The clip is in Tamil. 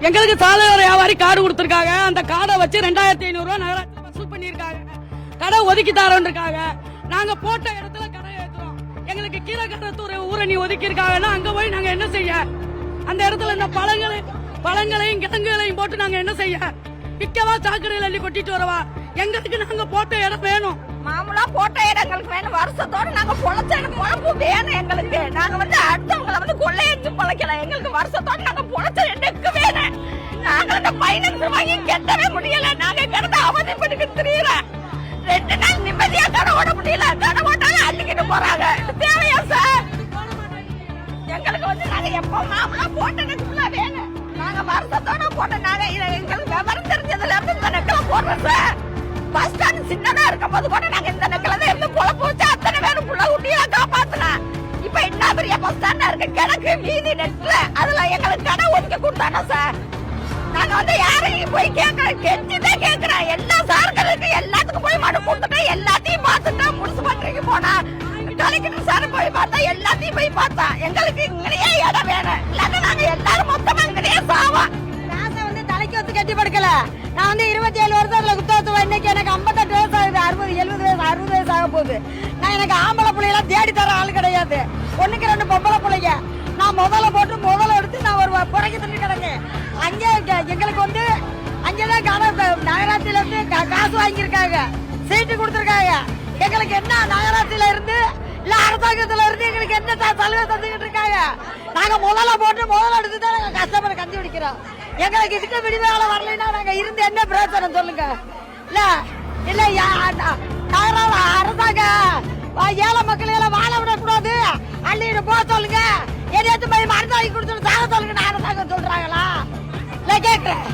எங்களுக்கு சாலையோர வியாபாரி கார்டு கொடுத்திருக்காங்க. அந்த கார்டை வச்சு 2500 ரூபாய் நகராட்சி வசூல் பண்ணிருக்காங்க. கடை ஒதுக்கி தரோன்றிருக்காங்க. நாங்க போட்ட இடத்துல கடை ஏத்துறோம். எங்களுக்கு கீழக்கட்டத்தூர் ஊரணி ஒதுக்கி இருக்காங்கன்னா அங்க போய் நாங்க என்ன செய்ய? அந்த இடத்துல இந்த பழங்களையும் கிழங்குகளையும் போட்டு நாங்க என்ன செய்ய? விற்கவா சாக்கடையில் அள்ளி கொட்டிட்டு வரவா? எங்களுக்கு நாங்க போட்ட இடம் வேணும். மாமூலா போட்ட இடங்களுக்கு வேணும். வருஷத்தோட நாங்க பொழைச்ச பொழப்பு வேணும் எங்களுக்கு. நாங்க அடுத்தவங்களை கொள்ளையடிச்சு பொழைக்கல. எங்களுக்கு வருஷத்தோட நாங்க பொழைச்ச இடத்துக்கு வேணும். நாங்க இந்த பைனான்ஸ் வாங்கி கெட்டவே முடியல. நாங்க கிடந்த அவதிப்பட்டு திரியறோம். 2 நாள் நிம்மதியா கடை ஓட முடியல. கடை ஓட்டாலும் அள்ளிக்கிட்டு போறாங்க. தேவையா சார்? எங்களுக்கு நாங்க எப்ப மாமூலா போட்ட இடத்துக்குள்ள வேணும். நாங்க வருஷத்தோட போட்ட நாங்க எங்களுக்கு விவரம் தெரிஞ்சதுல இருந்து இந்த நெக்கல போடுறோம் சார். பஸ் ஸ்டாண்ட் சின்னதா இருக்கும் போது கூட நாங்க இந்த நெக்கல தான் இருந்து பொழப்பு வச்சு அத்தனை பேரும் புள்ள குட்டியா காப்பாத்தலாம். இப்ப என்ன பெரிய பஸ் ஸ்டாண்டா இருக்கு, கிழக்கு வீதி நெட்ல அதுல எங்களுக்கு கடை ஒதுக்கி கொடுத்தானோ சார். நாங்க யாரையும் போய் கேட்கறோம், கெஞ்சிதான் கேட்கிறோம். எல்லா சார்களுக்கு எல்லாத்துக்கும் போய் மனு கொடுத்துட்டு எல்லாத்தையும் பார்த்துட்டா முனிசிபாலிட்டிக்கு போனா கலெக்டர் சார் போய் பார்த்தா எல்லாத்தையும் போய் பார்த்தா எங்களுக்கு இங்கேயே இடம் வேணும். இல்லன்னா நாங்க எல்லாரும் மொத்தமா இங்கேயே சாவோம். தலைக்கு வச்சு கட்டி படுக்கல. நான் 27 வருஷத்துல குத்தத்துவ இன்னைக்கு எனக்கு 58 வயசு ஆகுது. 60 70 வயசு 60 வயசு ஆக போகுது. நான் எனக்கு ஆம்பளை பிள்ளையெல்லாம் தேடி தர ஆள் கிடையாது. 1க்கு 2 பொம்பளை பிள்ளைங்க. நான் முதல்ல போட்டு முதல்ல எடுத்து நான் ஒரு புறக்கி தண்ணி கிடக்கேன். அங்கே எங்களுக்கு அங்கேதான் நகராட்சியில இருந்து காசு வாங்கியிருக்காங்க, சீட்டு கொடுத்துருக்காங்க. எங்களுக்கு என்ன நகராட்சியில இருந்து இல்ல அரசாங்கத்துல இருந்து எங்களுக்கு என்ன சலுகை தந்துகிட்டு இருக்காங்க? நாங்க முதல்ல போட்டு முதல்ல எடுத்துதான் நாங்க கஷ்டப்பட்டு கஞ்சி குடிக்கிறோம். எங்களுக்கு இதுக்கு விடுதலை வரலைன்னா நாங்க இருந்து என்ன பிரயோஜனம் சொல்லுங்க? இல்ல அரசாங்க ஏழை மக்களை எல்லாம் வாழ விடக்கூடாது, அள்ளிட்டு போக சொல்லுங்க. எதையாச்சும் போய் மருந்து வாங்கி கொடுத்துட்டு சாக சொல்லுங்க. அரசாங்கம் சொல்றாங்களா? இல்ல கேட்கிறேன்.